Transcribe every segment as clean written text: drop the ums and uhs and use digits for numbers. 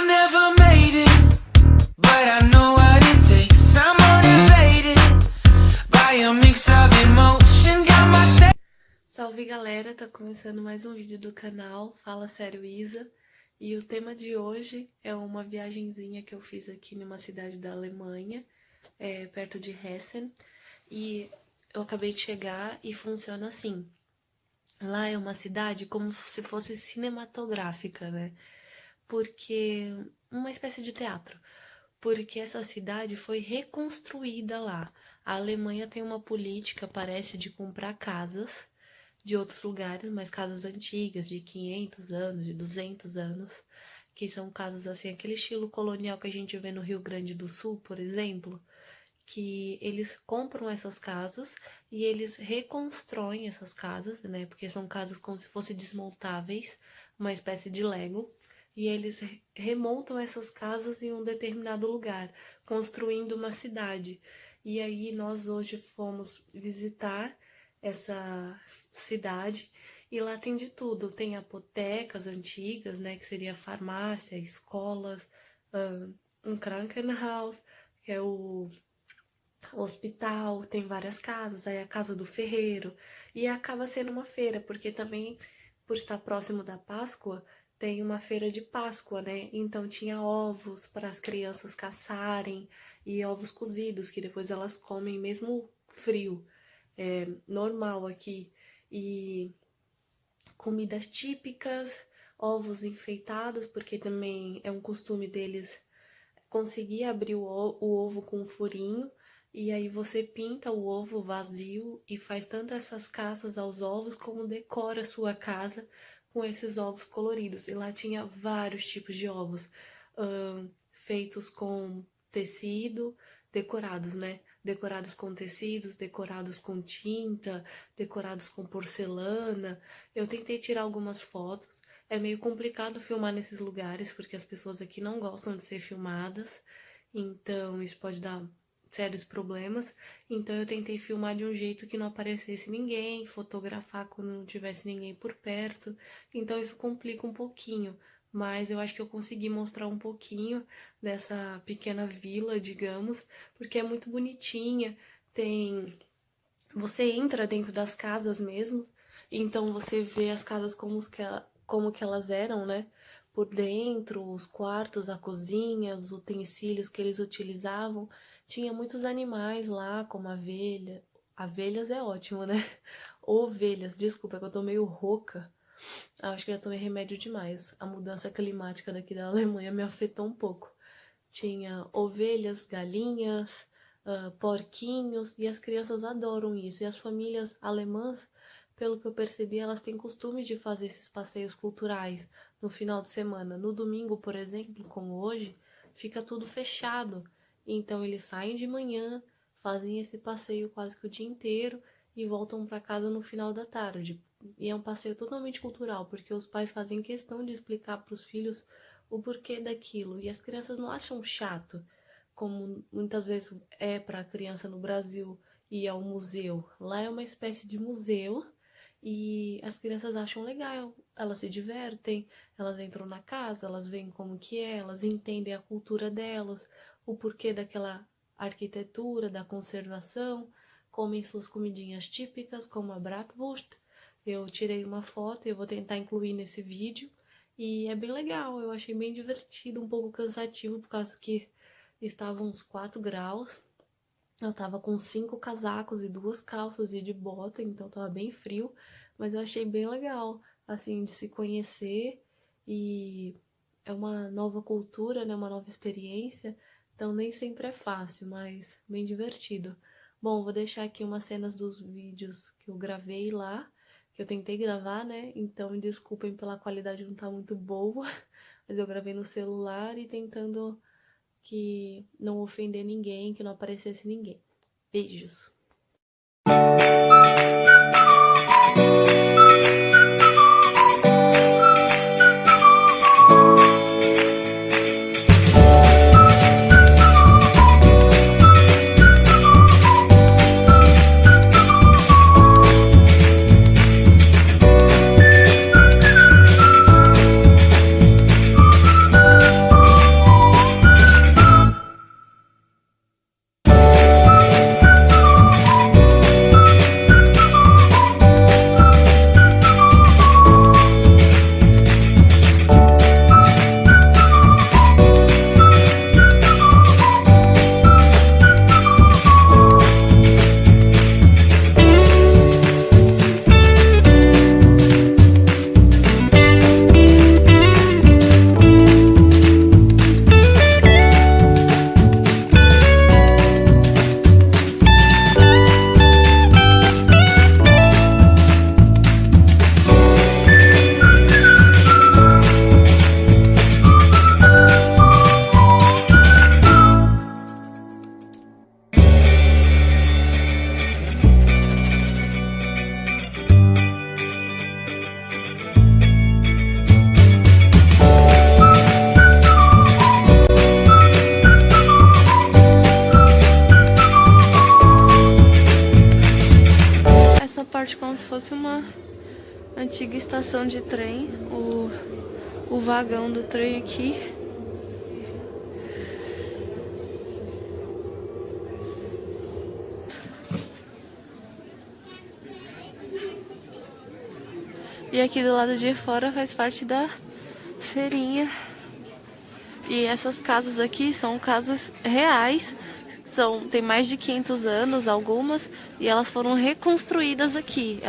never made it, but I know what it takes. I'm motivated by a mix of emotion. Got my Salve galera, tá começando mais um vídeo do canal Fala Sério Isa. E o tema de hoje é uma viagenzinha que eu fiz aqui numa cidade da Alemanha, perto de Hessen. E eu acabei de chegar e funciona assim. Lá é uma cidade como se fosse cinematográfica, né? Porque uma espécie de teatro. Porque essa cidade foi reconstruída lá. A Alemanha tem uma política, parece, de comprar casas de outros lugares, mas casas antigas, de 500 anos, de 200 anos, que são casas assim, aquele estilo colonial que a gente vê no Rio Grande do Sul, por exemplo, que eles compram essas casas e eles reconstroem essas casas, né, porque são casas como se fossem desmontáveis, uma espécie de Lego, e eles remontam essas casas em um determinado lugar, construindo uma cidade. E aí nós hoje fomos visitar essa cidade e lá tem de tudo, tem apotecas antigas, né, que seria farmácia, escolas, um Krankenhaus, que é o hospital, tem várias casas, aí a casa do ferreiro, e acaba sendo uma feira, porque também, por estar próximo da Páscoa, tem uma feira de Páscoa, né, então tinha ovos para as crianças caçarem, e ovos cozidos, que depois elas comem mesmo frio. Normal aqui, e comidas típicas, ovos enfeitados, porque também é um costume deles conseguir abrir o ovo com um furinho, e aí você pinta o ovo vazio e faz tanto essas caças aos ovos, como decora a sua casa com esses ovos coloridos. E lá tinha vários tipos de ovos, feitos com tecido, decorados, né? Decorados com tecidos, decorados com tinta, decorados com porcelana. Eu tentei tirar algumas fotos. É meio complicado filmar nesses lugares, porque as pessoas aqui não gostam de ser filmadas. Então, isso pode dar sérios problemas. Então, eu tentei filmar de um jeito que não aparecesse ninguém, fotografar quando não tivesse ninguém por perto. Então, isso complica um pouquinho. Mas eu acho que eu consegui mostrar um pouquinho dessa pequena vila, digamos, porque é muito bonitinha. Você entra dentro das casas mesmo, então você vê as casas como que elas eram, né? Por dentro, os quartos, a cozinha, os utensílios que eles utilizavam. Tinha muitos animais lá, como abelha. Abelhas é ótimo, né? Ovelhas, desculpa, é que eu tô meio rouca. Acho que já tomei remédio demais. A mudança climática daqui da Alemanha me afetou um pouco. Tinha ovelhas, galinhas, porquinhos, e as crianças adoram isso. E as famílias alemãs, pelo que eu percebi, elas têm costume de fazer esses passeios culturais no final de semana. No domingo, por exemplo, como hoje, fica tudo fechado. Então eles saem de manhã, fazem esse passeio quase que o dia inteiro e voltam para casa no final da tarde. E é um passeio totalmente cultural, porque os pais fazem questão de explicar para os filhos o porquê daquilo. E as crianças não acham chato, como muitas vezes é para a criança no Brasil ir ao museu. Lá é uma espécie de museu e as crianças acham legal, elas se divertem, elas entram na casa, elas veem como que é, elas entendem a cultura delas, o porquê daquela arquitetura, da conservação, comem suas comidinhas típicas, como a Bratwurst. Eu tirei uma foto e eu vou tentar incluir nesse vídeo. E é bem legal, eu achei bem divertido, um pouco cansativo, por causa que estavam uns 4 graus. Eu tava com 5 casacos e 2 calças e de bota, então tava bem frio. Mas eu achei bem legal, assim, de se conhecer. E é uma nova cultura, né, uma nova experiência. Então nem sempre é fácil, mas bem divertido. Bom, vou deixar aqui umas cenas dos vídeos que eu gravei lá, que eu tentei gravar, né? Então me desculpem pela qualidade não tá muito boa, mas eu gravei no celular e tentando que não ofender ninguém, que não aparecesse ninguém. Beijos! estação de trem, o vagão do trem aqui. E aqui do lado de fora faz parte da feirinha. E essas casas aqui são casas reais. Tem mais de 500 anos algumas. E elas foram reconstruídas aqui.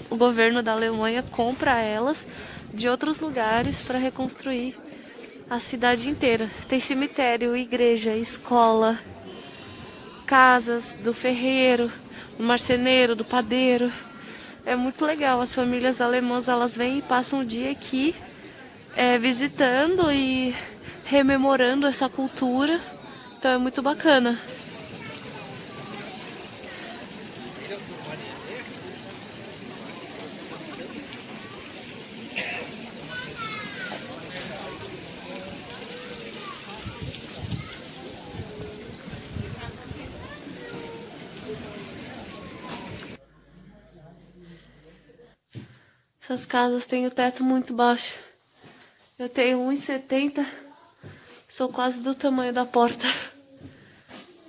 O governo da Alemanha compra elas de outros lugares para reconstruir a cidade inteira. Tem cemitério, igreja, escola, casas do ferreiro, do marceneiro, do padeiro. É muito legal, as famílias alemãs elas vêm e passam o dia aqui visitando e rememorando essa cultura, então é muito bacana. Essas casas têm o teto muito baixo. Eu tenho 1,70, sou quase do tamanho da porta.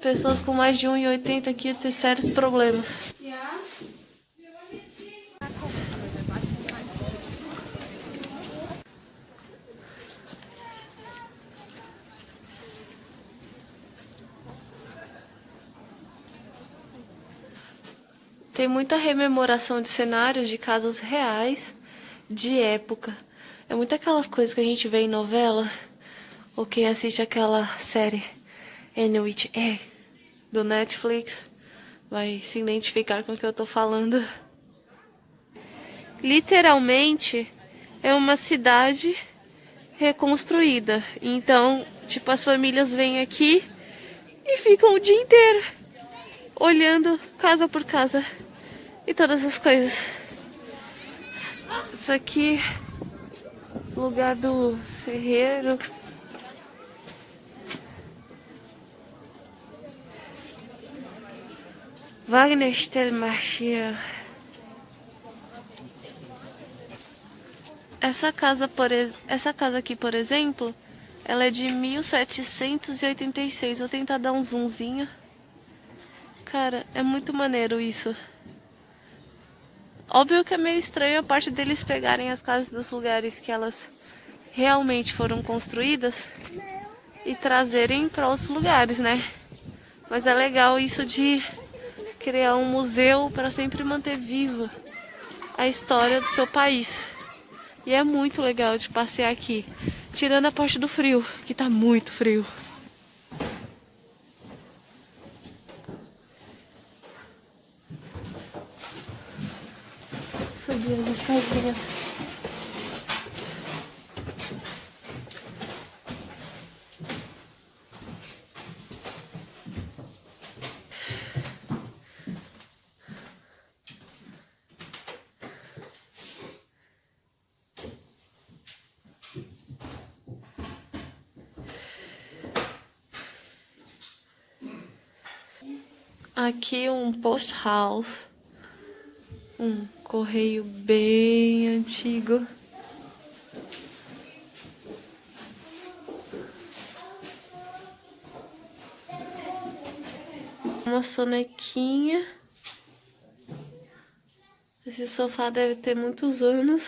Pessoas com mais de 1,80 aqui têm sérios problemas. Tem muita rememoração de cenários de casas reais de época. É muito aquelas coisas que a gente vê em novela, ou quem assiste aquela série N.W.H. do Netflix vai se identificar com o que eu tô falando. Literalmente é uma cidade reconstruída. Então, tipo, as famílias vêm aqui e ficam o dia inteiro olhando casa por casa e todas as coisas. Isso aqui, lugar do ferreiro. Wagner Stellmacher. Essa casa aqui, por exemplo, ela é de 1786. Vou tentar dar um zoomzinho. Cara, é muito maneiro isso. Óbvio que é meio estranho a parte deles pegarem as casas dos lugares que elas realmente foram construídas e trazerem para outros lugares, né? Mas é legal isso de criar um museu para sempre manter viva a história do seu país. E é muito legal de passear aqui, tirando a parte do frio, que tá muito frio. Subir as escadinhas. Aqui um post house, um correio bem antigo. Uma sonequinha. Esse sofá deve ter muitos anos.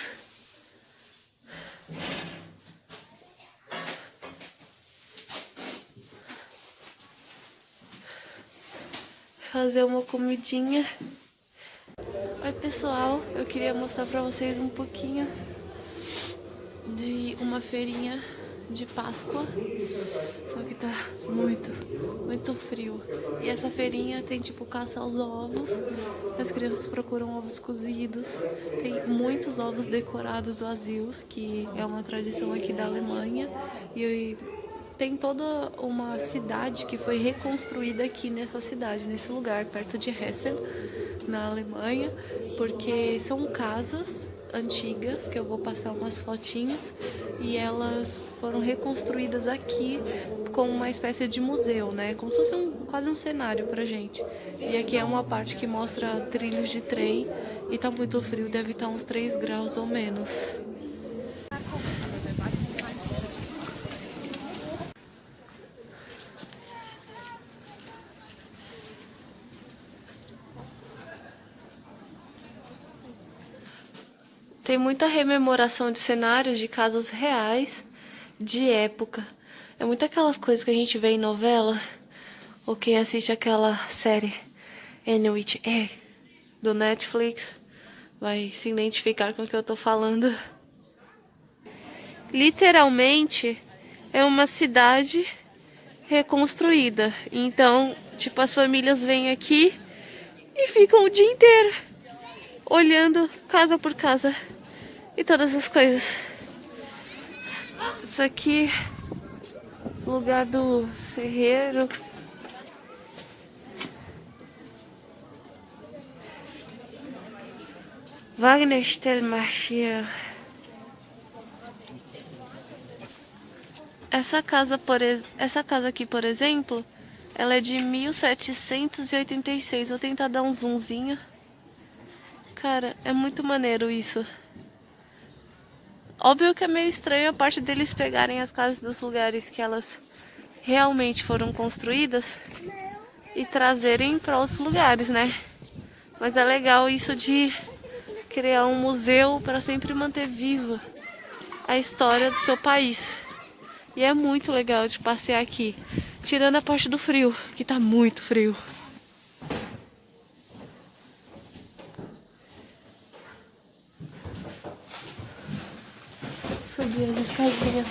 Fazer uma comidinha. Oi pessoal, eu queria mostrar pra vocês um pouquinho de uma feirinha de Páscoa, só que tá muito frio. E essa feirinha tem tipo caça aos ovos, as crianças procuram ovos cozidos, tem muitos ovos decorados vazios, que é uma tradição aqui da Alemanha, e tem toda uma cidade que foi reconstruída aqui nessa cidade, nesse lugar, perto de Hessen, na Alemanha, porque são casas antigas, que eu vou passar umas fotinhas, e elas foram reconstruídas aqui como uma espécie de museu, né? Como se fosse quase um cenário pra gente. E aqui é uma parte que mostra trilhos de trem E tá muito frio, deve estar uns 3 graus ou menos. Tem muita rememoração de cenários de casas reais de época. É muito aquelas coisas que a gente vê em novela, ou quem assiste aquela série Inuit do Netflix vai se identificar com o que eu tô falando. Literalmente é uma cidade reconstruída. Então, tipo, as famílias vêm aqui e ficam o dia inteiro olhando casa por casa e todas as coisas. Isso aqui, lugar do ferreiro. Wagner Stellmacher. Essa casa aqui, por exemplo, ela é de 1786. Vou tentar dar um zoomzinho. Cara, é muito maneiro isso. Óbvio que é meio estranho a parte deles pegarem as casas dos lugares que elas realmente foram construídas e trazerem para outros lugares, né? Mas é legal isso de criar um museu para sempre manter viva a história do seu país. E é muito legal de passear aqui, tirando a parte do frio, que tá muito frio. Subir as escadinhas.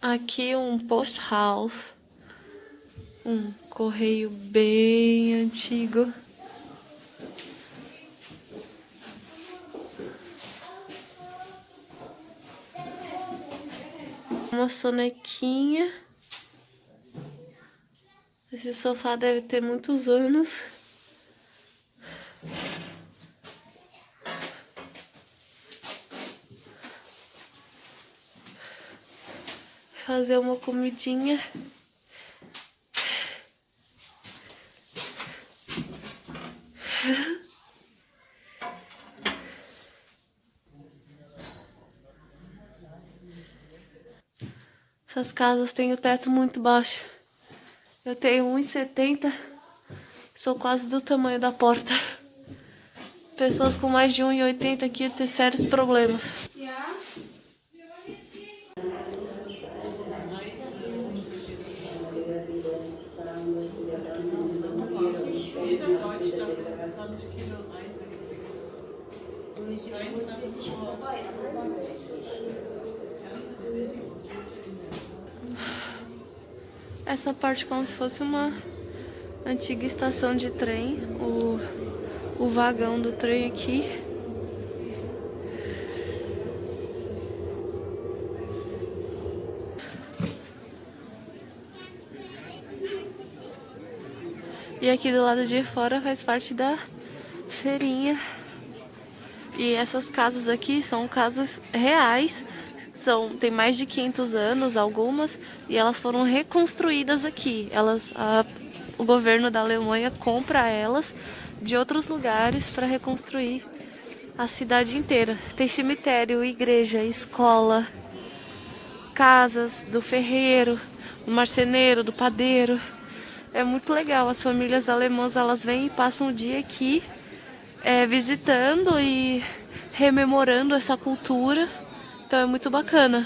Aqui um post house, um correio bem antigo. Uma sonequinha. Esse sofá deve ter muitos anos. Fazer uma comidinha. Essas casas têm o teto muito baixo. Eu tenho 1,70, sou quase do tamanho da porta. Pessoas com mais de 1,80 aqui têm sérios problemas. Essa parte como se fosse uma antiga estação de trem, o vagão do trem aqui. E aqui do lado de fora faz parte da feirinha. E essas casas aqui são casas reais. Tem mais de 500 anos, algumas, e elas foram reconstruídas aqui. O governo da Alemanha compra elas de outros lugares para reconstruir a cidade inteira. Tem cemitério, igreja, escola, casas do ferreiro, do marceneiro, do padeiro. É muito legal. As famílias alemãs, elas vêm e passam o dia aqui visitando e rememorando essa cultura. Então é muito bacana.